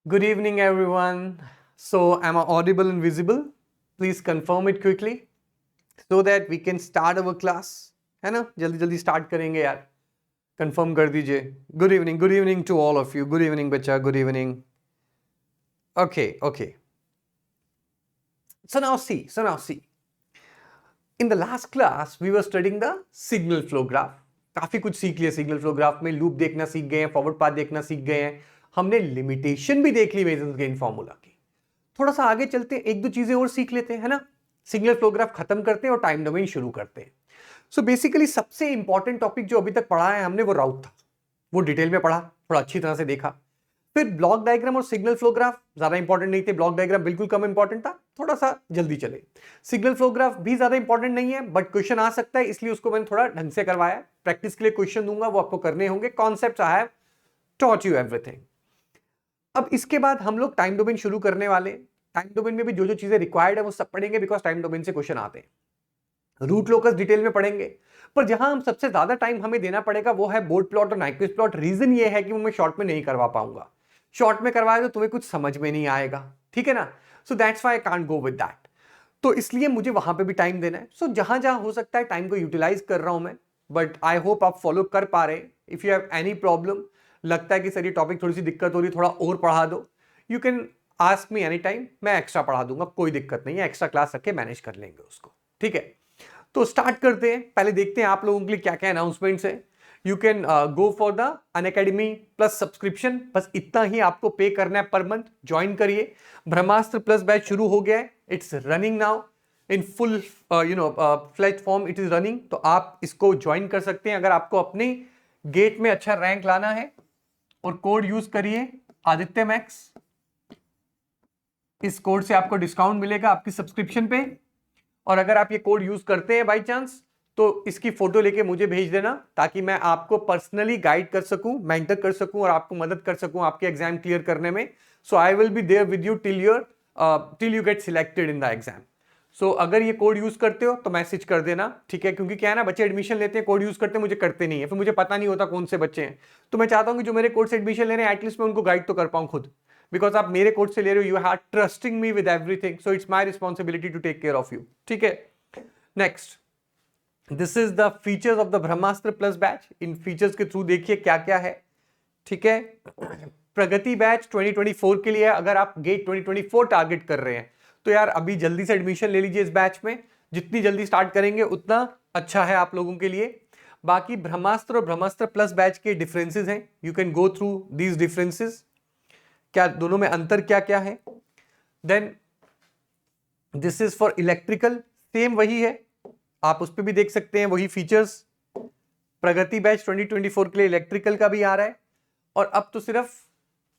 Good evening, everyone. So, am I audible and visible? Please confirm it quickly so that we can start our class. है ना, जल्दी जल्दी start करेंगे यार. Confirm कर दीजिए. Good evening to all of you. Good evening, बच्चा. Good evening. Okay. So now see. In the last class, we were studying the signal flow graph. काफी कुछ सीख लिया सिग्नल फ्लो ग्राफ में. लूप देखना सीख गए हैं, फॉरवर्ड पाथ देखना सीख गए हैं. हमने लिमिटेशन भी देख ली मेसन्स गेन फॉर्मूला की. थोड़ा सा आगे चलते हैं, एक दो चीजें और सीख लेते हैं, है ना. सिग्नल फ्लो ग्राफ खत्म करते हैं और टाइम डोमेन शुरू करते हैं. सो बेसिकली सबसे इंपॉर्टेंट टॉपिक जो अभी तक पढ़ा है हमने वो राउट था. वो डिटेल में पढ़ा, थोड़ा अच्छी तरह से देखा. फिर ब्लॉक डायग्राम और सिग्नल फ्लो ग्राफ ज्यादा इंपॉर्टेंट नहीं थे. ब्लॉक डायग्राम बिल्कुल कम इंपॉर्टेंट था, थोड़ा सा जल्दी चले. सिग्नल फ्लो ग्राफ भी ज्यादा इंपॉर्टेंट नहीं है, बट क्वेश्चन आ सकता है, इसलिए उसको मैंने थोड़ा ढंग से करवाया. प्रैक्टिस के लिए क्वेश्चन दूंगा, वो आपको करने होंगे. Concept I have taught you everything. अब इसके बाद हम लोग टाइम डोमेन शुरू करने वाले. टाइम डोमेन में भी जो जो चीजें रिक्वायर्ड है वो सब पढ़ेंगे, बिकॉज टाइम डोमेन से क्वेश्चन आते हैं. रूट लोकस डिटेल में पढ़ेंगे, पर जहां हम सबसे ज्यादा टाइम हमें देना पड़ेगा वो है बोर्ड प्लॉट और नाइक्विस्ट प्लॉट. रीजन ये है कि वो मैं शॉर्ट में नहीं करवा पाऊंगा. शॉर्ट में करवाया तो तुम्हें कुछ समझ में नहीं आएगा, ठीक है ना. So that's why I can't go with that. तो इसलिए मुझे वहां पे भी टाइम देना है. सो जहां जहां हो सकता है टाइम को यूटिलाइज कर रहा हूं मैं. बट आई होप आप फॉलो कर पा रहे. If you have any problem, लगता है कि सर ये टॉपिक थोड़ी सी दिक्कत हो रही, थोड़ा और पढ़ा दो, you can ask me any time. मैं एक्स्ट्रा पढ़ा दूंगा, कोई दिक्कत नहीं है. एक्स्ट्रा क्लास रख के मैनेज कर लेंगे उसको, ठीक है. तो स्टार्ट करते हैं. पहले देखते हैं आप लोगों के लिए क्या क्या अनाउंसमेंट्स है. You can go for the Unacademy plus subscription. बस इतना ही आपको पे करना है पर मंथ. ज्वाइन करिए. ब्रह्मास्त्र प्लस बैच शुरू हो गया है. It's running now in full platform. It is running. तो आप इसको ज्वाइन कर सकते हैं अगर आपको अपने गेट में अच्छा रैंक लाना है. और कोड यूज करिए आदित्य मैक्स. इस कोड से आपको डिस्काउंट मिलेगा आपकी सब्सक्रिप्शन पे. और अगर आप ये कोड यूज करते हैं बाय चांस, तो इसकी फोटो लेके मुझे भेज देना, ताकि मैं आपको पर्सनली गाइड कर सकूं, मेंटर कर सकूं और आपको मदद कर सकूं आपके एग्जाम क्लियर करने में. So I will be there with you till you get selected in the exam. So अगर ये कोड यूज करते हो तो मैसेज कर देना, ठीक है. क्योंकि क्या है ना, बच्चे एडमिशन लेते हैं, कोड यूज करते हैं, मुझे करते नहीं है, फिर मुझे पता नहीं होता कौन से बच्चे हैं. तो मैं चाहता हूं कि जो मेरे कोड से एडमिशन ले रहे हैं, एटलीस्ट मैं उनको गाइड तो कर पाऊं खुद. बिकॉज आप मेरे कोड से ले रहे हो, you are trusting me with everything, so it's my responsibility to take care of you, ठीक है. Next, this is the features of the Brahmastra plus batch. इन फीचर्स के थ्रू देखिए क्या क्या है, ठीक है. प्रगति बैच 2024 के लिए है. अगर आप गेट 2024 टारगेट कर रहे हैं तो यार अभी जल्दी से एडमिशन ले लीजिए इस बैच में. जितनी जल्दी स्टार्ट करेंगे उतना अच्छा है आप लोगों के लिए. बाकी ब्रह्मास्त्र और ब्रह्मास्त्र प्लस बैच के डिफरेंसेस हैं. You can go through these differences. क्या दोनों में अंतर क्या क्या है. Then this is for electrical. Same वही है, आप उस पर भी देख सकते हैं वही फीचर्स. प्रगति बैच 2024 के लिए इलेक्ट्रिकल का भी आ रहा है. और अब तो सिर्फ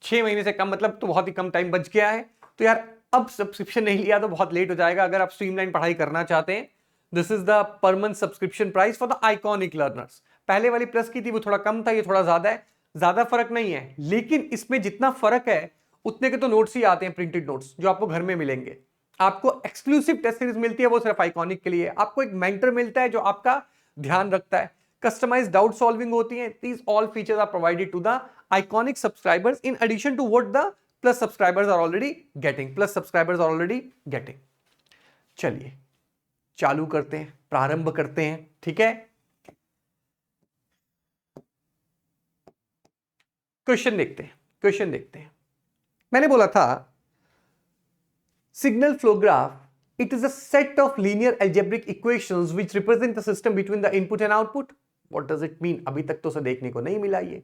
6 महीने से कम, मतलब तो बहुत ही कम टाइम बच गया है. तो यार अब सब्सक्रिप्शन नहीं लिया तो बहुत लेट हो जाएगा अगर आप स्ट्रीमलाइन पढ़ाई करना चाहते हैं. This is the per month subscription price for the iconic learners. पहले वाली प्लस की थी वो थोड़ा कम था, ये थोड़ा ज्यादा है. ज्यादा फर्क नहीं है, लेकिन इसमें जितना फर्क है उतने के तो नोट्स ही आते हैं, प्रिंटेड नोट्स जो आपको घर में मिलेंगे. आपको एक्सक्लूसिव टेस्ट सीरीज मिलती है, वो सिर्फ आइकॉनिक के लिए. आपको एक मेंटर मिलता है जो आपका ध्यान रखता है. कस्टमाइज डाउट सॉल्विंग होती है. These all features are provided to the iconic subscribers in addition to what the plus subscribers are already getting. चलिए चालू करते हैं, प्रारंभ करते हैं, ठीक है. क्वेश्चन देखते हैं. मैंने बोला था signal flow graph, it is a set of linear algebraic equations which represent the system between the input and output. what does it mean? अभी तक तो उसे देखने को नहीं मिला ये.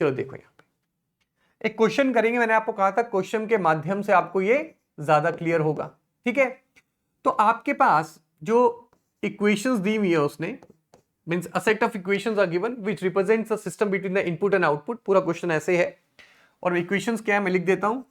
चलो देखो, यहां पे एक क्वेश्चन करेंगे. मैंने आपको कहा था क्वेश्चन के माध्यम से आपको ये ज्यादा क्लियर होगा, ठीक है. तो आपके पास जो इक्वेशंस दी हुई है उसने, means a set of equations are given which represents a system between the input and output. पूरा क्वेश्चन ऐसे है. और इक्वेशंस क्या है मैं लिख देता हूं.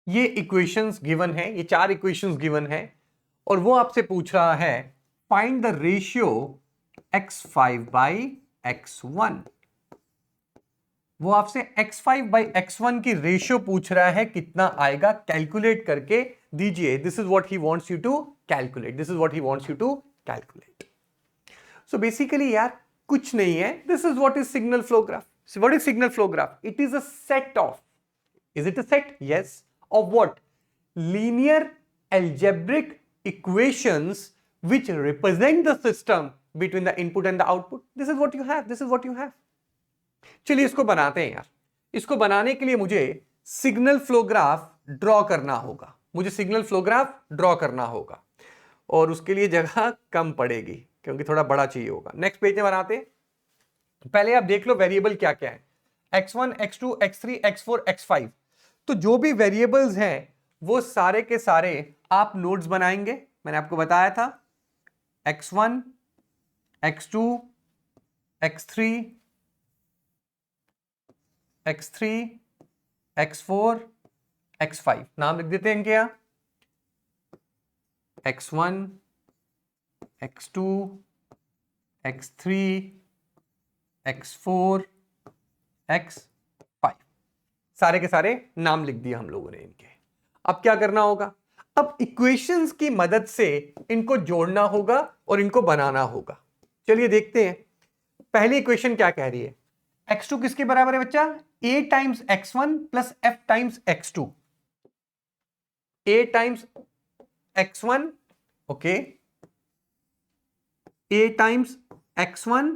ये इक्वेशंस गिवन है, ये 4 इक्वेशंस गिवन है और वो आपसे पूछ रहा है find the ratio x5 by x1। वो आपसे x5 बाई x1 की रेशियो पूछ रहा है, कितना आएगा कैलकुलेट करके दीजिए। This is what he wants you to calculate, this is what he wants you to calculate. So basically यार कुछ नहीं है, this is what is signal flow graph. So what is signal flow graph? It is a set of, is it a set? Yes. Of what? Linear algebraic equations which represent the system between the input and the output. This is what you have. This is what you have. चलिए इसको बनाते हैं यार। इसको बनाने के लिए मुझे सिग्नल फ्लो ग्राफ ड्रॉ करना होगा, मुझे सिग्नल फ्लो ग्राफ ड्रॉ करना होगा और उसके लिए जगह कम पड़ेगी क्योंकि थोड़ा बड़ा चाहिए होगा। नेक्स्ट पेज में बनाते हैं। पहले आप देख लो वेरिएबल क्या क्या है, x1, x2, x3, x4, x5। तो जो भी वेरिएबल्स हैं वो सारे के सारे आप नोड्स बनाएंगे। मैंने आपको बताया था x1, x2, x3, x4, x5 नाम लिख देते हैं इनके यहां, x1, x2, x3, x4, x5 सारे के सारे नाम लिख दिए हम लोगों ने इनके। अब क्या करना होगा, अब इक्वेशंस की मदद से इनको जोड़ना होगा और इनको बनाना होगा। चलिए देखते हैं पहली इक्वेशन क्या कह रही है। x2 किसके बराबर है बच्चा, a times x1 plus f times x2। a times x1, okay, a times x1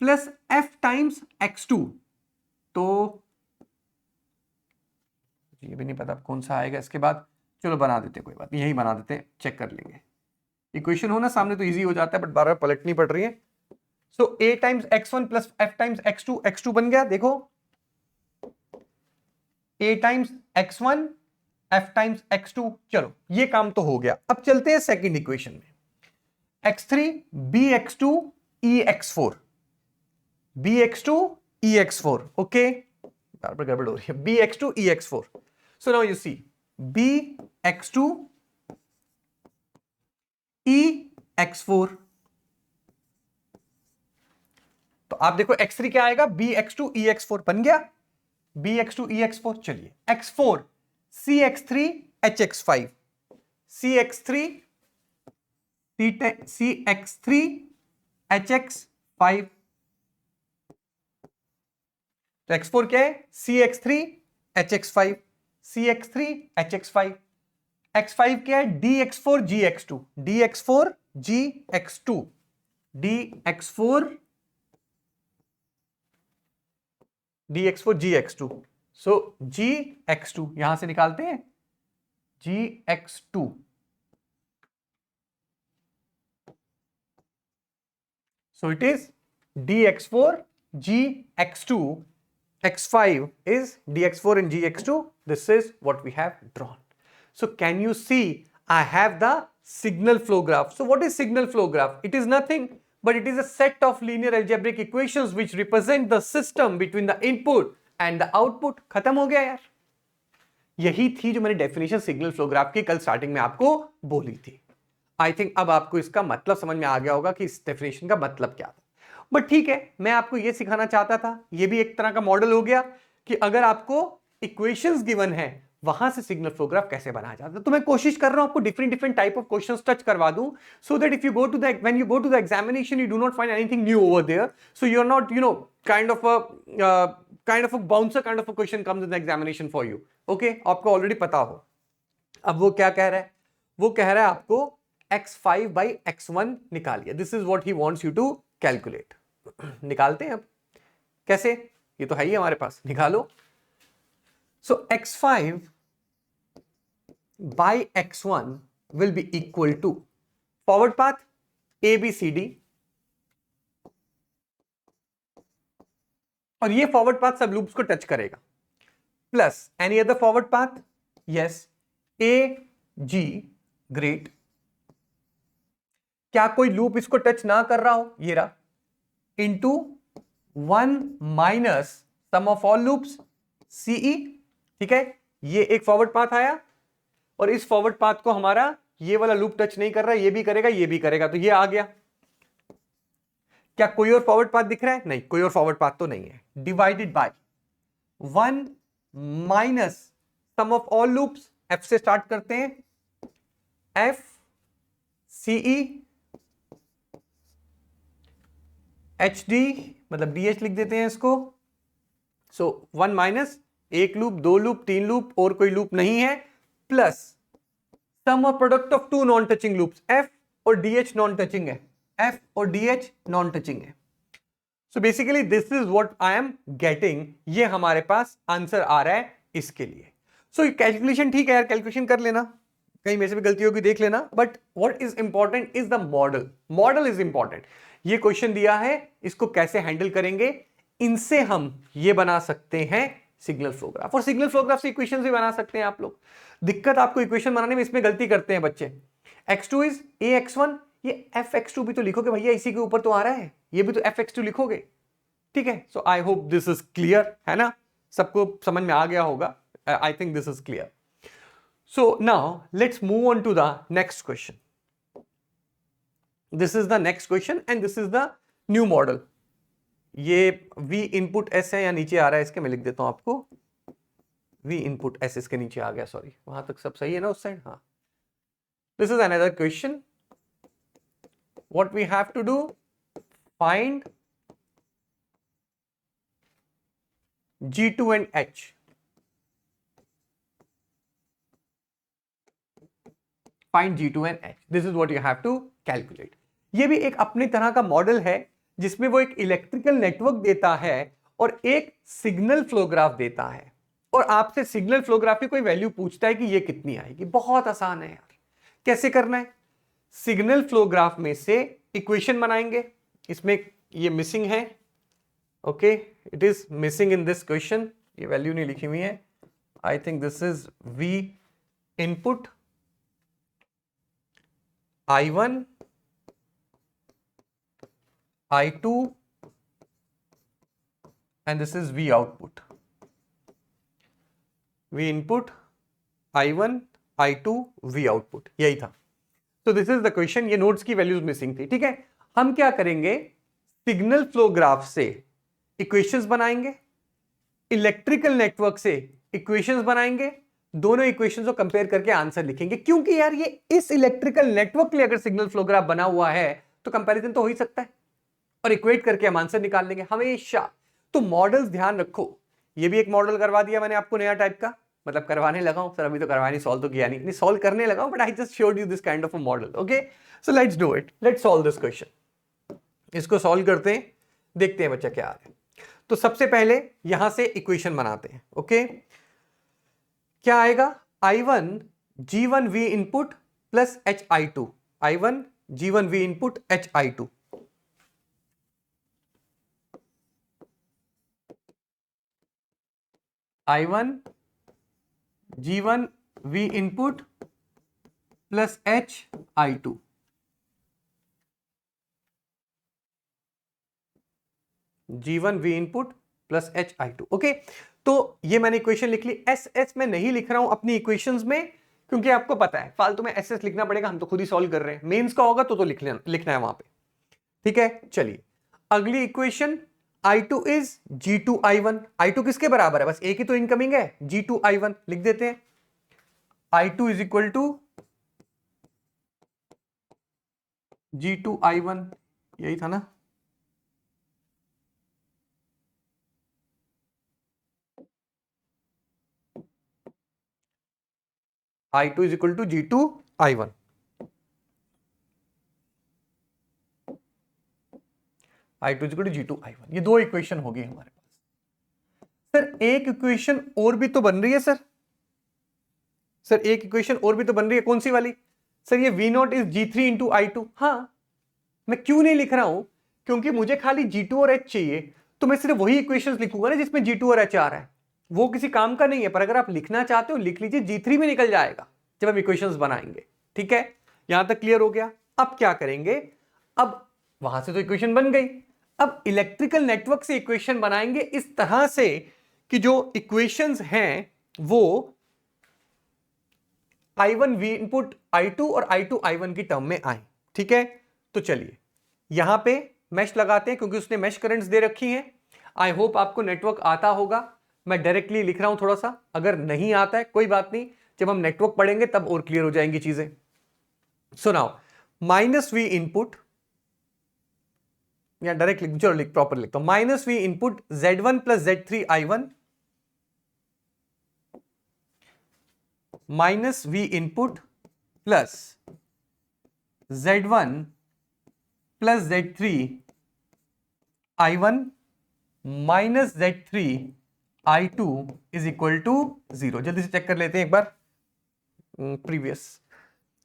plus f times x2। तो ये भी नहीं पता कौन सा आएगा इसके बाद, चलो बना देते, कोई बात नहीं, यही बना देते, चेक कर लेंगे। इक्वेशन हो ना सामने तो इजी हो जाता है, बट बार बार पलटनी पड़ रही है। सो a times x1 plus f times x2, x2 बन गया, देखो a times x1 f times x2। चलो ये काम तो हो गया। अब चलते हैं सेकंड इक्वेशन में, x3 bx2 ex4, bx2 ex4, okay, बार बार गड़बड़ हो रही है, bx2 ex4। So now you see bx2 ex4। तो आप देखो x3 क्या आएगा, bx2 ex4 बन गया, bx2 ex4। चलिए x4 cx3 hx5, cx3 hx5। तो x4 क्या है, cx3 hx5, cx3 hx5। x5 क्या है, dx4 gx2, dx4 gx2, dx4 gx2। सो gx2 यहां से निकालते हैं, gx2। So it is dx4 gx2, x5 is dx4 and gx2. This is what we have drawn. So can you see I have the signal flow graph. So what is signal flow graph? It is nothing but it is a set of linear algebraic equations which represent the system between the input and the output. खत्म हो गया यार। यही थी जो मैंने definition signal flow graph की कल स्टार्टिंग में आपको बोली थी। आई थिंक अब आपको इसका मतलब समझ में आ गया होगा कि इस डेफिनेशन का मतलब क्या था। बट ठीक है, मैं आपको यह सिखाना चाहता था, यह भी एक तरह का मॉडल हो गया कि अगर आपको इक्वेशंस गिवन है वहां से सिग्नल फ्लो ग्राफ कैसे बनाया जाता है। तो मैं कोशिश कर रहा हूं आपको different different type of questions touch करवा दूं, so that if you go to the when you go to the examination you do not find anything new over there, so you are not kind of a bouncer kind of a question comes in the examination for you. Okay, आपको already पता हो। अब वो क्या कह रहा है, वो कह रहा है आपको x5 by x1 निकालिए। This is what he wants you to calculate. निकालते हैं अब, कैसे, ये तो है ही हमारे पास, निकालो। सो x5 by x1 will be equal to forward path ABCD, और ये फॉरवर्ड पाथ सब लूप्स को टच करेगा, plus any other forward path, yes, AG, great. क्या कोई लूप इसको टच ना कर रहा हो, ये रहा, into 1 minus sum of all loops CE, ठीक है, ये एक फॉरवर्ड पाथ आया, और इस फॉरवर्ड पाथ को हमारा ये वाला लूप टच नहीं कर रहा है, ये भी करेगा ये भी करेगा, तो ये आ गया। क्या कोई और फॉरवर्ड पाथ दिख रहा है? नहीं, कोई और फॉरवर्ड पाथ तो नहीं है। Divided by 1 minus sum of all loops, F से स्टार्ट करते हैं, एफ सीई एच डी, मतलब डी एच लिख देते हैं इसको। सो 1 माइनस एक लूप, दो लूप, तीन लूप, और कोई लूप नहीं है, plus sum of product of two non touching loops, F और डी एच नॉन टचिंग है, एफ और डी एच नॉन टचिंग है। So basically this is what I am getting, ये हमारे पास आंसर आ रहा है इसके लिए। सो कैलकुलेशन ठीक है यार, कैलकुलेशन कर लेना, कहीं मेरे से भी गलती होगी देख लेना, but what is important is the model, model is important. ये क्वेश्चन दिया है, इसको कैसे हैंडल करेंगे, इनसे हम ये बना सकते हैं सिग्नल फ्लो ग्राफ, और सिग्नल फ्लो ग्राफ से इक्वेशन भी बना सकते हैं आप लोग। दिक्कत आपको इक्वेशन बनाने में इसमें गलती करते हैं बच्चे, x2 इज ax1, ये fx2 भी तो लिखोगे भैया, इसी के ऊपर तो आ रहा है, ये भी तो fx2 लिखोगे, ठीक है। So I hope this is clear, है ना, सबको समझ में आ गया होगा, I think this is clear. So now let's move on to the next question. This is the next question and this is the new model. ये v input s है, या नीचे आ रहा है इसके, मैं लिख देता हूं आपको, v input s इसके नीचे आ गया, सॉरी, वहां तक सब सही है ना उस साइड, हाँ। This is another question. What we have to do? Find G2 and H. Find G2 and H. This is what you have to calculate. ये भी एक अपनी तरह का मॉडल है, जिसमें वो एक इलेक्ट्रिकल नेटवर्क देता है और एक सिग्नल फ्लो ग्राफ देता है, और आपसे सिग्नल फ्लो ग्राफ की कोई वैल्यू पूछता है कि ये कितनी आएगी। बहुत आसान है यार, कैसे करना है, सिग्नल फ्लो ग्राफ में से इक्वेशन बनाएंगे, इसमें ये मिसिंग है, okay, it is missing in this question, ये वैल्यू नहीं लिखी हुई है, आई think this is V input I1 I2 and this is V output, V input I1 I2 V output, यही था। तो दिस इज द क्वेश्चन, ये नोट्स की वैल्यूज मिसिंग थी, ठीक है। हम क्या करेंगे, सिग्नल फ्लो ग्राफ से इक्वेशंस बनाएंगे, इलेक्ट्रिकल नेटवर्क से इक्वेशंस बनाएंगे, दोनों इक्वेशंस को कंपेयर करके आंसर लिखेंगे, क्योंकि यार ये इस इलेक्ट्रिकल नेटवर्क के लिए अगर सिग्नल फ्लो ग्राफ बना हुआ है तो कंपैरिजन तो हो ही सकता है, और इक्वेट करके हम आंसर निकाल लेंगे हमेशा। तो मॉडल्स ध्यान रखो, ये भी एक मॉडल करवा दिया मैंने आपको नया टाइप का, मतलब करवाने लगा हूं सर, अभी तो करवाने, सॉल्व तो किया नहीं, सॉल्व करने लगा हूं, but I just showed you this kind of a model, okay. So let's do it, let's solve this question. इसको सॉल्व करते हैं, देखते हैं बच्चा क्या आ रहा है। तो सबसे पहले यहां से इक्वेशन बनाते हैं, ओके। क्या आएगा, I1 G1 V input plus H I2, I1 G1 V input H I2, I1 G1 V input plus H I2, G1 V input plus H I2, okay. तो ये मैंने इक्वेशन लिख ली, एस एस में नहीं लिख रहा हूं अपनी इक्वेशंस में, क्योंकि आपको पता है फालतू में एस एस लिखना पड़ेगा, हम तो खुद ही सॉल्व कर रहे हैं, मेंस का होगा तो लिखना है वहां पे, ठीक है। चलिए अगली equation, I2 is G2 I1, I2 किसके बराबर है, बस एक ही तो इनकमिंग है, G2 I1 लिख देते हैं, I2 is equal to G2 I1, यही था ना, I2 is equal to G2 I1, I2 is equal to G2 I1, ये दो इक्वेशन हो गई हमारे पास। सर एक इक्वेशन और भी तो बन रही है सर, एक इक्वेशन और भी तो बन रही है, कौन सी वाली सर, ये V0 is G3 into I2, हाँ। मैं क्यों नहीं लिख रहा हूं, क्योंकि मुझे खाली G2 और H चाहिए, तो मैं सिर्फ वही इक्वेशंस लिखूंगा ना जिसमें G2 और H आ रहा है, वो किसी काम का नहीं है, पर अगर आप लिखना चाहते हो लिख लीजिए, G3 में निकल जाएगा जब हम इक्वेशंस बनाएंगे, ठीक है। यहां तक क्लियर हो गया। अब क्या करेंगे, अब वहां से तो इक्वेशन बन गई, अब इलेक्ट्रिकल नेटवर्क से इक्वेशन बनाएंगे इस तरह से कि जो इक्वेशंस हैं वो I1 V इनपुट I2 और I2 I1 की टर्म में आए। ठीक है, तो चलिए यहां पे मैश लगाते हैं क्योंकि उसने मैश करंट्स दे रखी हैं। आई होप आपको नेटवर्क आता होगा। मैं डायरेक्टली लिख रहा हूं थोड़ा सा, अगर नहीं आता है कोई बात नहीं, जब हम नेटवर्क पढ़ेंगे तब और क्लियर हो जाएंगी चीजें। So now minus V input, या डायरेक्ट लिख, चलो लिख प्रॉपर लिखता हूं, minus V input Z1 plus Z3 I1 minus V input plus Z1 plus Z3 I1 minus Z3 I2 is equal to 0। जल्दी से चेक कर लेते हैं एक बार previous.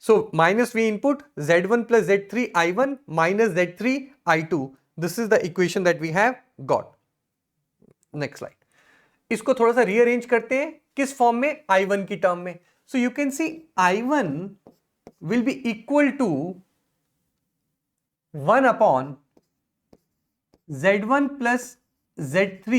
So minus V input Z1 plus Z3 I1 minus Z3 I2, this is the equation that we have got. Next slide, इसको थोड़ा सा रीअरेंज करते हैं किस फॉर्म में, I1 की टर्म में। So you can see I1 will be equal to 1 upon Z1 plus Z3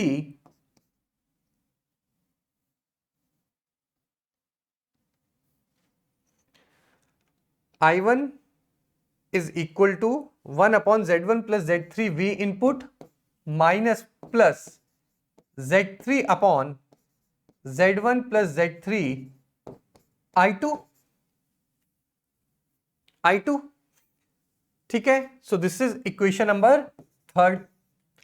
I1 is equal to 1 upon Z1 plus Z3 V input minus plus Z3 upon Z1 plus Z3 I2 ठीक है। So this is equation number third.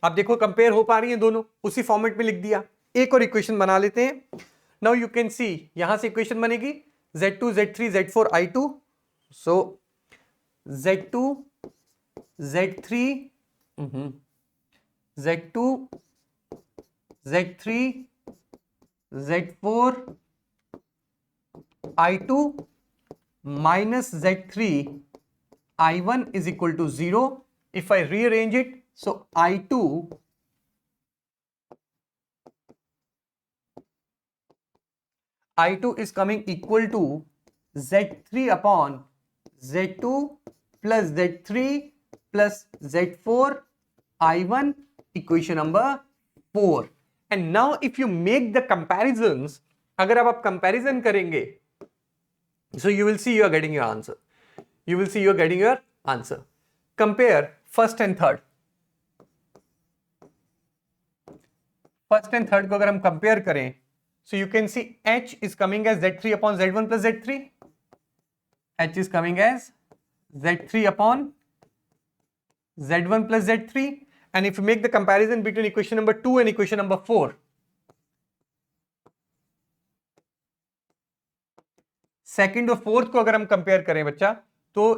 आप देखो compare हो पा रही है दोनों, उसी फॉर्मेट में लिख दिया। एक और इक्वेशन बना लेते हैं। नाउ यू कैन सी यहां से इक्वेशन बनेगी Z2 Z3 Z4 I2, so Z2 Z3 Z2 Z3 Z4 I2 minus Z3 I1 is equal to 0. If I rearrange it, so I2 is coming equal to Z3 upon Z2 plus Z3 plus Z4 I1, equation number 4. And now if you make the comparisons, अगर आप comparison करेंगे, so you will see you are getting your answer. You will see you are getting your answer. Compare first and third. First and third को अगर हम compare करें, so you can see H is coming as Z3 upon Z1 plus Z3. H is coming as Z3 upon Z1 plus Z3. And if you make the comparison between equation number 2 and equation number 4, second और fourth को अगर हम compare करें बच्चा, तो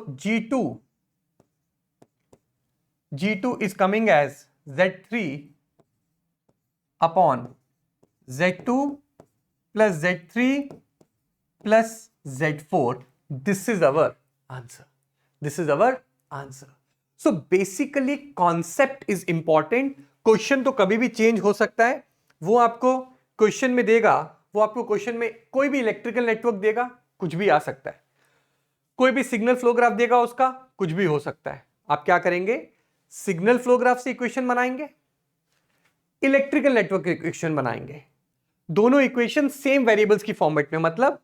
G2 is coming as Z3 upon Z2 plus Z3 plus Z4. This is our answer. This is our answer. So basically concept is important. Question तो कभी भी चेंज हो सकता है, वो आपको क्वेश्चन में देगा, वो आपको क्वेश्चन में कोई भी इलेक्ट्रिकल नेटवर्क देगा, कुछ भी आ सकता है, कोई भी सिग्नल फ्लो ग्राफ देगा, उसका कुछ भी हो सकता है। आप क्या करेंगे, सिग्नल फ्लो ग्राफ से इक्वेशन बनाएंगे, इलेक्ट्रिकल नेटवर्क के इक्वेशन बनाएंगे, दोनों इक्वेशन सेम वेरिएबल्स की फॉर्मेट में। मतलब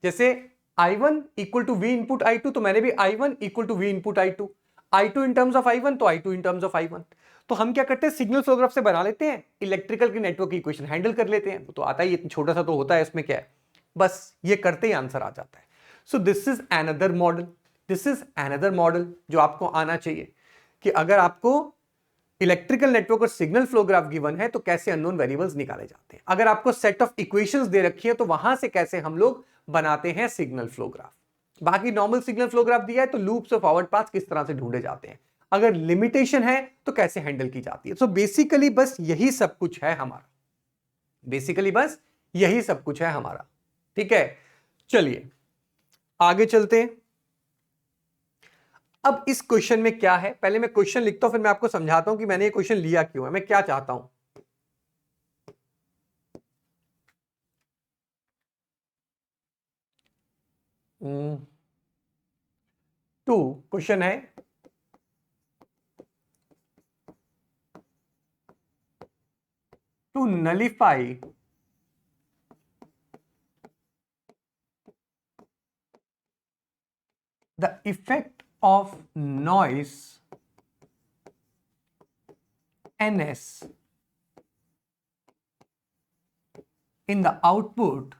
जैसे I1 equal to V input I2, तो मैंने भी I1 equal to V input I2, I2 in terms of I1 तो I2 in terms of I1। तो हम क्या करते हैं, सिग्नल फ्लो ग्राफ से बना लेते हैं, इलेक्ट्रिकल के नेटवर्क की इक्वेशन हैंडल कर लेते हैं। तो आता ही छोटा सा तो होता है, इसमें क्या है, बस ये करते ही आंसर आ जाता है। So this is another model, this is another model जो आपको आना चाहिए कि अगर आपको इलेक्ट्रिकल नेटवर्क और सिग्नल फ्लो ग्राफ गिवन है तो कैसे अननोन वेरिएबल्स निकाले जाते हैं, अगर आपको सेट ऑफ इक्वेशंस दे रखी है तो वहां से कैसे हम लोग बनाते हैं सिग्नल फ्लो ग्राफ। बाकी नॉर्मल सिग्नल फ्लो ग्राफ दिया है तो लूप्स और फॉरवर्ड पाथ्स किस तरह से ढूंढे जाते हैं, अगर लिमिटेशन है तो कैसे हैंडल की जाती है। सो बेसिकली बस यही सब कुछ है हमारा, बेसिकली बस यही सब कुछ है हमारा। ठीक है, चलिए आगे चलते हैं। अब इस क्वेश्चन में क्या है, पहले मैं क्वेश्चन लिखता हूं, फिर मैं आपको समझाता हूं कि मैंने ये क्वेश्चन लिया क्यों है, मैं क्या चाहता हूं। टू क्वेश्चन है, to nullify the effect of noise ns in the output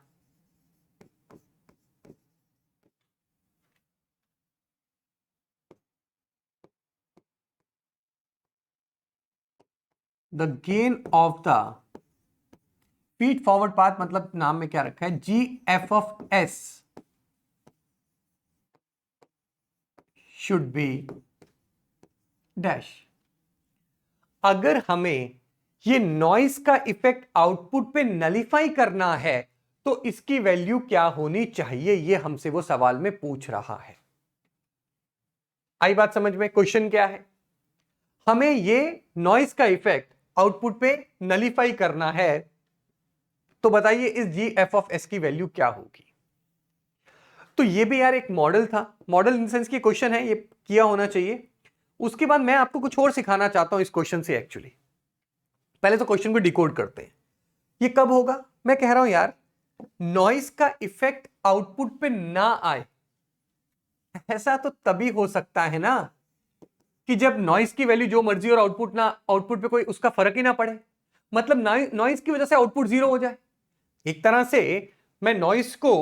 the gain of the feed forward path, मतलब नाम में क्या रखा है, G F of S should be dash. अगर हमें ये नॉइस का इफेक्ट आउटपुट पे नलीफाई करना है तो इसकी वैल्यू क्या होनी चाहिए, ये हमसे वो सवाल में पूछ रहा है। आई बात समझ में? क्वेश्चन क्या है, हमें ये नॉइस का इफेक्ट आउटपुट पे नलीफाई करना है, तो बताइए इस जी एफ ऑफ एस की वैल्यू क्या होगी। तो ये भी यार एक मॉडल था, मॉडल इन सेंस की क्वेश्चन है, ये किया होना चाहिए। उसके बाद मैं आपको कुछ और सिखाना चाहता हूं इस क्वेश्चन से। एक्चुअली पहले तो क्वेश्चन को डिकोड करते हैं। ये कब होगा, मैं कह रहा हूं यार नॉइस का इफेक्ट आउटपुट पे ना आए, ऐसा तो तभी हो सकता है ना कि जब नॉइस की वैल्यू जो मर्जी और आउटपुट पे कोई उसका फर्क ही ना पड़े, मतलब नॉइस की वजह से आउटपुट जीरो हो जाए। एक तरह से मैं नॉइस को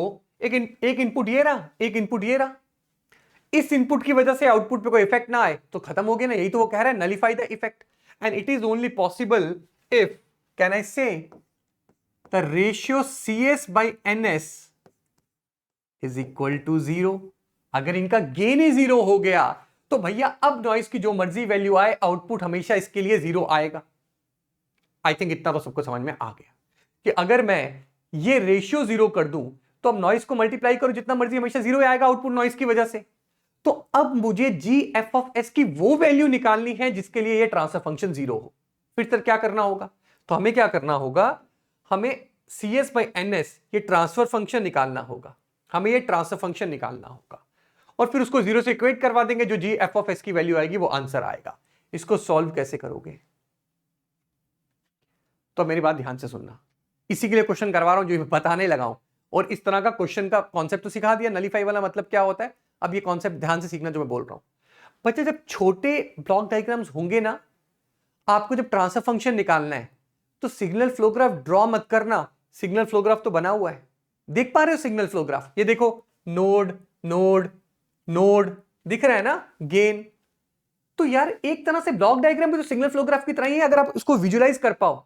एक इनपुट ये रहा, एक इनपुट ये रहा, इस इनपुट की वजह से आउटपुट पे कोई इफेक्ट ना आए तो खत्म हो गया ना। यही तो वो कह रहा है, nullify the effect, and it is only possible if, can I say, the ratio CS by NS is equal to zero. अगर इनका गेन ही जीरो हो गया तो भैया अब नॉइस की जो मर्जी वैल्यू आए, आउटपुट हमेशा इसके लिए जीरो आएगा। आई थिंक इतना तो सबको समझ में आ गया कि अगर मैं ये रेशियो जीरो कर दूं तो अब नॉइस को मल्टीप्लाई करो जितना मर्जी, हमेशा जीरो आएगा आउटपुट नॉइस की वजह से। तो अब मुझे जी एफ ऑफ एस की वो वैल्यू निकालनी है जिसके लिए ये ट्रांसफर फंक्शन जीरो हो। फिर तक क्या करना होगा, तो हमें क्या करना होगा, हमें CS by NS ये ट्रांसफर फंक्शन निकालना होगा, हमें ये ट्रांसफर फंक्शन निकालना होगा और फिर उसको जीरो से इक्वेट करवा देंगे, जो जी एफ ऑफ एस की वैल्यू आएगी वो आंसर आएगा। इसको सॉल्व कैसे करोगे, तो मेरी बात ध्यान से सुनना, इसी के लिए क्वेश्चन करवा रहा हूं जो मैं बताने लगा हूं। और इस तरह का क्वेश्चन का कॉन्सेप्ट तो सिखा दिया, नलीफाई वाला मतलब क्या होता है, अब ये कॉन्सेप्ट ध्यान से सीखना जो मैं बोल रहा हूं। बच्चे जब छोटे ब्लॉक डायग्राम्स होंगे ना, आपको जब ट्रांसफर फंक्शन निकालना है तो सिग्नल फ्लो ग्राफ ड्रॉ मत करना, सिग्नल फ्लो ग्राफ तो बना हुआ है, देख पा रहे हो सिग्नल फ्लो ग्राफ, ये देखो, नोड नोड नोड दिख रहा है ना, गेन। तो यार एक तरह से ब्लॉक डायग्राम भी तो सिग्नल फ्लो ग्राफ की तरह ही है, अगर आप उसको विजुलाइज कर पाओ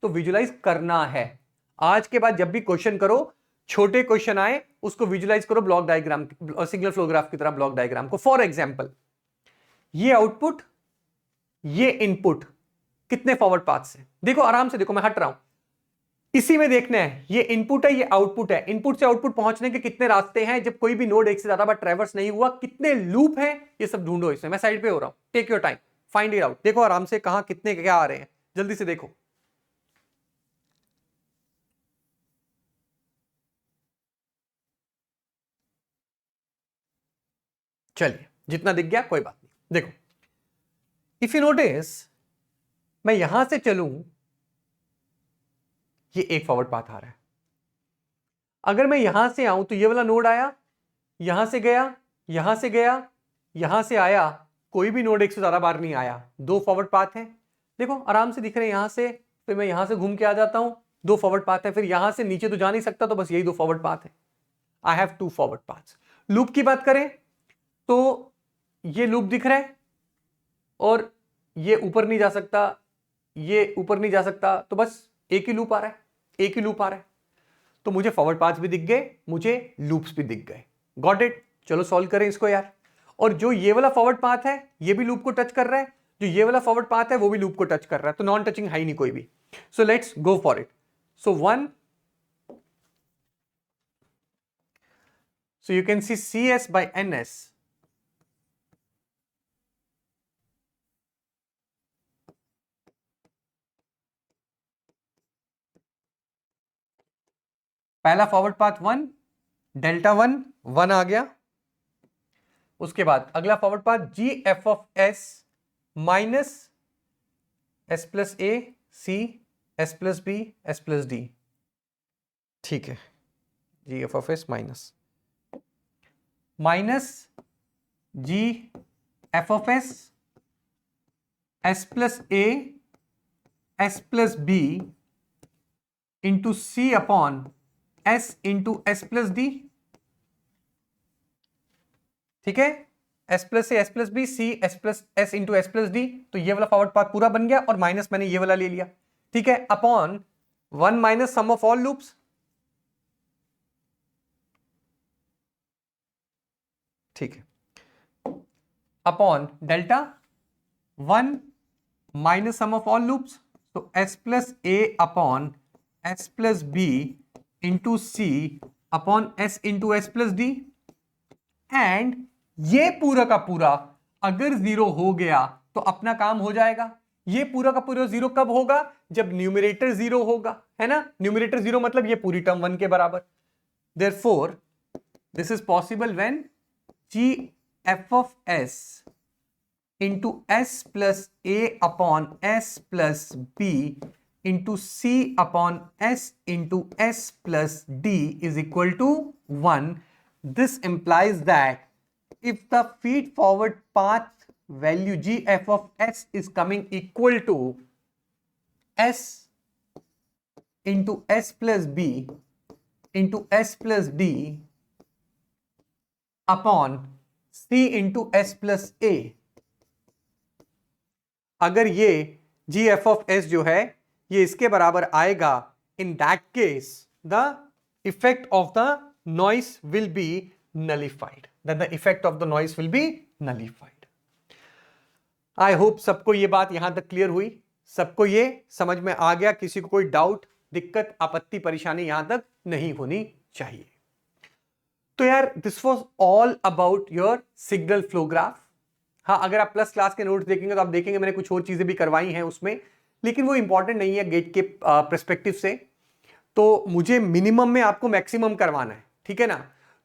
तो विजुलाइज करना है। आज के बाद जब भी क्वेश्चन करो, छोटे क्वेश्चन आए उसको विजुलाइज करो ब्लॉक डायग्राम और सिग्नल फ्लो ग्राफ की तरह ब्लॉक डायग्राम को। फॉर एग्जांपल ये आउटपुट, ये इनपुट, कितने फॉरवर्ड पाथ्स हैं, देखो आराम से देखो, मैं हट रहा हूं, इसी में देखना है, ये इनपुट है ये आउटपुट है, इनपुट से आउटपुट पहुंचने के कितने रास्ते हैं, जब कोई भी नोड एक से ज्यादा बार ट्रैवर्स नहीं हुआ, कितने लूप हैं, ये सब ढूंढो। इसमें मैं साइड पे हो रहा हूं, take your time, find it out, देखो आराम से कहां कितने क्या आ रहे हैं, जल्दी से देखो। चलिए जितना दिख गया कोई बात नहीं। देखो इफ यू नोटिस, मैं यहां से चलूं, ये एक फॉरवर्ड पाथ आ रहा है, अगर मैं यहां से आऊं तो ये वाला नोड आया, यहां से गया, यहां से गया, यहां से आया, कोई भी नोड एक से ज्यादा बार नहीं आया, दो फॉरवर्ड पाथ हैं। देखो आराम से दिख रहे हैं, यहां से फिर मैं यहां से घूम के आ जाता हूं, दो फॉरवर्ड पाथ है, फिर यहां से नीचे तो जा नहीं सकता, तो बस यही दो फॉरवर्ड पाथ है। I have two forward paths. Loop की बात करें तो ये लूप दिख रहा है और ये ऊपर नहीं जा सकता, ये ऊपर नहीं जा सकता, तो बस एक ही लूप आ रहा है, एक ही लूप आ रहा है। तो मुझे फॉरवर्ड पाथ भी दिख गए, मुझे लूप्स भी दिख गए। Got it? चलो सॉल्व करें इसको यार। और जो ये वाला फॉरवर्ड पाथ है ये भी लूप को टच कर रहा है, जो ये वाला फॉरवर्ड पाथ है वो भी लूप को टच कर रहा है, तो नॉन टचिंग है ही नहीं कोई भी। So let's go for it. So one, so you can see CS by NS पहला forward path one, delta one, one आ गया। उसके बाद अगला forward path G F of S minus S plus A C S plus B S plus D, ठीक है, G F of S minus G F of S plus A S plus B into C upon S into S plus D. ठीक है, S plus A S plus B C S plus S into S plus D. तो ये वाला forward path पूरा बन गया और minus मैंने ये वाला ले लिया। ठीक है, upon 1 minus sum of all loops. ठीक है, upon delta 1 minus sum of all loops. तो S plus A upon S plus B into C upon S into S plus D. And ये पूरा का पूरा अगर जीरो हो गया तो अपना काम हो जाएगा। ये पूरा का पूरा जीरो कब होगा? जब न्यूमरेटर जीरो होगा, है ना। न्यूमरेटर जीरो मतलब ये पूरी टर्म 1 के बराबर। Therefore this is possible when G F of S into S plus A upon S plus B into C upon S into S plus D is equal to 1. This implies that if the feed forward path value gf of s is coming equal to s into s plus b into s plus d upon c into s plus a, अगर ये gf of s जो है ये इसके बराबर आएगा, in that case the effect of the noise will be nullified. Then the effect of the noise will be nullified. I hope सबको ये बात यहां तक क्लियर हुई, सबको ये समझ में आ गया, किसी को कोई डाउट दिक्कत आपत्ति परेशानी यहां तक नहीं होनी चाहिए। तो यार this was all about your signal flow graph. हाँ, अगर आप प्लस क्लास के नोट्स देखेंगे तो आप देखेंगे मैंने कुछ और चीजें भी करवाई हैं उसमें, लेकिन वो इंपॉर्टेंट नहीं है गेट के पर्सपेक्टिव से। तो मुझे मिनिमम में आपको मैक्सिमम करवाना है, ठीक है ना।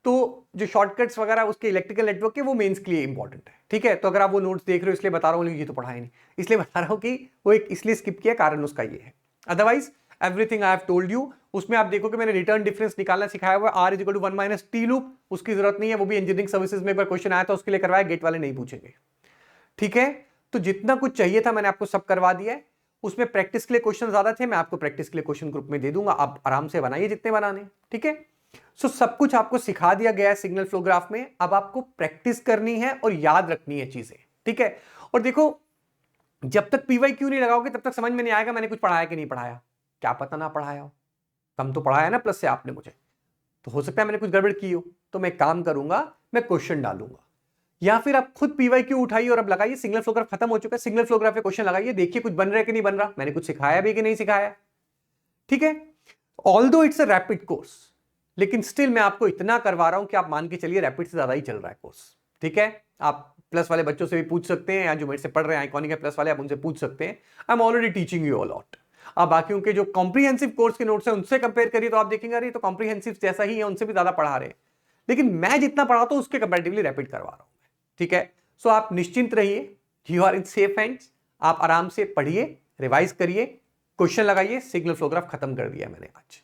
तो जो शॉर्टकट्स वगैरह उसके इलेक्ट्रिकल नेटवर्क के वो मेंस के लिए इंपॉर्टेंट है, ठीक है। तो अगर आप वो नोट्स देख रहे हो इसलिए बता रहा हूँ, ये तो पढ़ाया नहीं इसलिए बता रहा हूँ कि वो एक इसलिए स्किप किया, कारण उसका ये है। Otherwise everything I have told you. उसमें आप देखो कि मैंने रिटर्न डिफरेंस निकालना सिखाया हुआ है, R is equal to 1 minus T loop. उसकी जरूरत नहीं है, वो भी इंजीनियरिंग सर्विसेज में एक बार क्वेश्चन आया था उसके लिए करवाया, गेट वाले नहीं पूछेंगे, ठीक है। तो जितना कुछ चाहिए था मैंने आपको सब करवा दिया है। उसमें प्रैक्टिस के लिए क्वेश्चन ज्यादा थे, मैं आपको प्रैक्टिस के लिए क्वेश्चन ग्रुप में दे दूंगा, आप आराम से बनाइए जितने बनाने, ठीक है। सो सब कुछ आपको सिखा दिया गया है सिग्नल फ्लो ग्राफ में। अब आपको प्रैक्टिस करनी है और याद रखनी है चीजें, ठीक है। और देखो जब तक PYQ नहीं लगाओगे तब तक समझ में नहीं आएगा मैंने कुछ पढ़ाया कि नहीं पढ़ाया। क्या पता ना पढ़ाया हो, कम तो पढ़ाया ना प्लस से आपने मुझे, तो हो सकता है मैंने कुछ गड़बड़ की हो। तो मैं काम करूंगा, मैं क्वेश्चन डालूंगा, या फिर आप खुद PYQ उठाइए और अब लगाइए। सिग्नल फ्लो ग्राफ खत्म हो चुका है, सिग्नल फ्लो ग्राफ पे क्वेश्चन लगाइए, देखिए कुछ बन रहा है कि नहीं बन रहा, मैंने कुछ सिखाया भी कि नहीं सिखाया, ठीक है। Although it's a rapid course, लेकिन स्टिल मैं आपको इतना करवा रहा हूं कि आप मान के चलिए रैपिड से ज्यादा ही चल रहा है कोर्स, ठीक है। आप प्लस वाले बच्चों से भी पूछ सकते हैं, या जो मेरे से पढ़ रहे हैं आइकॉनिक है प्लस वाले, आप उनसे पूछ सकते हैं। I am already teaching you a lot. आप बाकियों के जो कॉम्प्रिहेंसिव कोर्स के नोट्स हैं उनसे कंपेयर करिए तो आप देखेंगे अरे तो कॉम्प्रिहेंसिव जैसा ही है, उनसे भी ज्यादा पढ़ा रहे हैं, लेकिन मैं जितना पढ़ाता हूं उसके कंपैरेटिवली रैपिड करवा रहा हूं, ठीक है। सो आप निश्चिंत रहिए, you are in safe hands. आप आराम से पढ़िए, रिवाइज करिए, क्वेश्चन लगाइए। सिग्नल फ्लो ग्राफ खत्म कर दिया मैंने आज।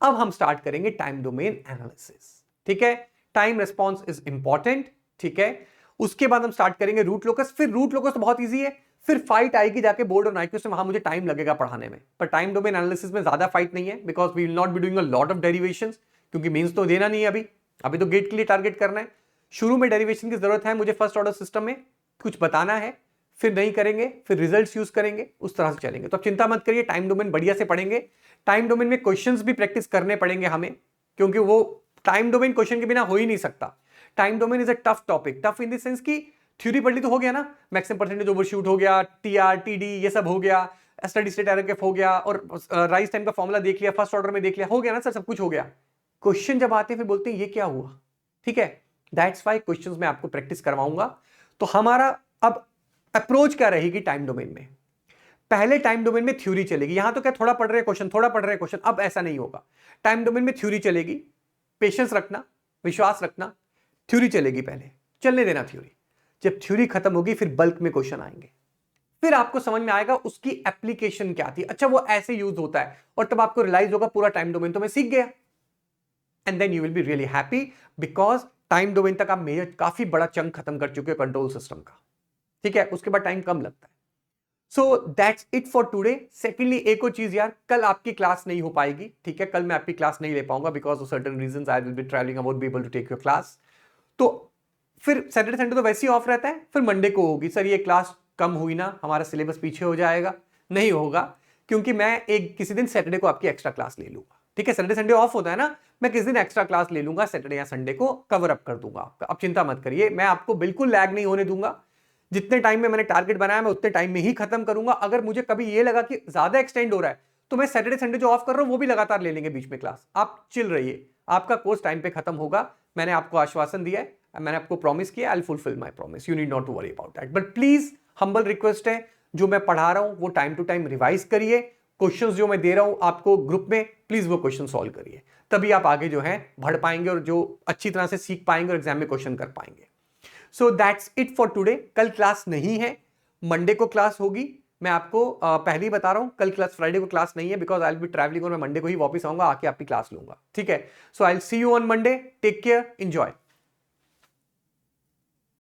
अब हम स्टार्ट करेंगे टाइम डोमेन एनालिसिस, ठीक है। टाइम रिस्पॉन्स इज इंपॉर्टेंट, ठीक है। उसके बाद हम स्टार्ट करेंगे रूट लोकस। फिर रूट लोकस तो बहुत ईजी है, फिर फाइट आएगी जाके बोर्ड और नाइक्विस्ट में, वहां मुझे टाइम लगेगा पढ़ाने में। पर टाइम डोमेन एनालिसिस में ज्यादा फाइट नहीं है, because we will not be doing a lot of derivations, क्योंकि मींस तो देना नहीं है अभी तो गेट के लिए टारगेट करना है। शुरू में डेरिवेशन की जरूरत है मुझे, फर्स्ट ऑर्डर सिस्टम में कुछ बताना है, फिर नहीं करेंगे, फिर रिजल्ट्स यूज करेंगे, उस तरह से चलेंगे। तो अब चिंता मत करिए, टाइम डोमेन बढ़िया से पढ़ेंगे। टाइम डोमेन में क्वेश्चंस भी प्रैक्टिस करने पड़ेंगे हमें, क्योंकि वो टाइम डोमेन क्वेश्चन के बिना हो ही नहीं सकता। Time domain is a tough topic, tough in the sense की थ्योरी पढ़ ली तो हो गया ना, मैक्सिमम परसेंटेज ओवरशूट हो गया, TR TD ये सब हो गया, स्टडी स्टेट एरर हो गया, और राइज टाइम का फॉर्मूला देख लिया, फर्स्ट ऑर्डर में देख लिया, हो गया ना सर, सब कुछ हो गया। क्वेश्चन जब आते हैं फिर बोलते हैं ये क्या हुआ, ठीक है। दैट्स वाई क्वेश्चंस में आपको प्रैक्टिस करवाऊंगा। तो हमारा अब अप्रोच क्या रहेगी टाइम डोमेन में? पहले टाइम डोमेन में थ्योरी चलेगी। यहां तो क्या थोड़ा पढ़ रहे क्वेश्चन, थोड़ा पढ़ रहे क्वेश्चन, अब ऐसा नहीं होगा। टाइम डोमेन में थ्योरी चलेगी, पेशेंस रखना, विश्वास रखना, थ्योरी चलेगी, पहले चलने देना थ्योरी। जब थ्योरी खत्म होगी फिर बल्क में क्वेश्चन आएंगे, फिर आपको समझ में आएगा उसकी एप्लीकेशन क्या थी, अच्छा वो ऐसे यूज होता है, और तब आपको रियलाइज होगा पूरा टाइम डोमेन तो मैं सीख गया। And then you will be really happy, because time domain तक आप मेजर काफी बड़ा चंक खत्म कर चुके हो कंट्रोल सिस्टम का, ठीक है, उसके बाद टाइम कम लगता है। So that's it for today. Secondly एक और चीज यार, कल आपकी क्लास नहीं हो पाएगी, ठीक है, कल मैं आपकी क्लास नहीं ले पाऊंगा because of certain reasons, I will be travelling, I won't be able to take your class. तो फिर सैटरडे संडे तो वैसे ही ऑफ रहता है, फिर मंडे को होगी। सर ये क्लास कम हुई ना, हमारा सिलेबस पीछे हो जाएगा, नहीं होगा, क्योंकि मैं एक किसी दिन सैटरडे को आपकी एक्स्ट्रा क्लास ले लूंगा, ठीक है, सैटरडे संडे ऑफ होता है ना, मैं किसी दिन एक्स्ट्रा क्लास ले लूंगा, सैटरडे या संडे को कवर अप कर दूंगा आपका, अब चिंता मत करिए, मैं आपको बिल्कुल लैग नहीं होने दूंगा। जितने टाइम में मैंने टारगेट बनाया मैं उतने टाइम में ही खत्म करूंगा। अगर मुझे कभी ये लगा कि ज्यादा एक्सटेंड हो रहा है तो मैं सैटरडे संडे जो ऑफ कर रहा हूं वो भी लगातार ले लेंगे बीच में क्लास, आप चिल रहिए, आपका कोर्स टाइम पे खत्म होगा। मैंने आपको आश्वासन दिया है, मैंने आपको प्रॉमिस किया, I will fulfil my promise, you need not to worry about that. But please humble request है, जो मैं पढ़ा रहा हूं वो टाइम टू टाइम रिवाइज करिए, क्वेश्चंस जो मैं दे रहा हूं आपको ग्रुप में, प्लीज वो क्वेश्चन सॉल्व करिए, तभी आप आगे जो है बढ़ पाएंगे और जो अच्छी तरह से सीख पाएंगे और एग्जाम में क्वेश्चन कर पाएंगे। So that's it for today. कल क्लास नहीं है, मंडे को क्लास होगी। मैं आपको पहले ही बता रहा हूं, कल क्लास, फ्राइडे को क्लास नहीं है because I will be travelling और मैं मंडे को ही वापस आऊंगा, आके आपकी क्लास लूंगा, ठीक है। So I will see you on Monday, take care, enjoy.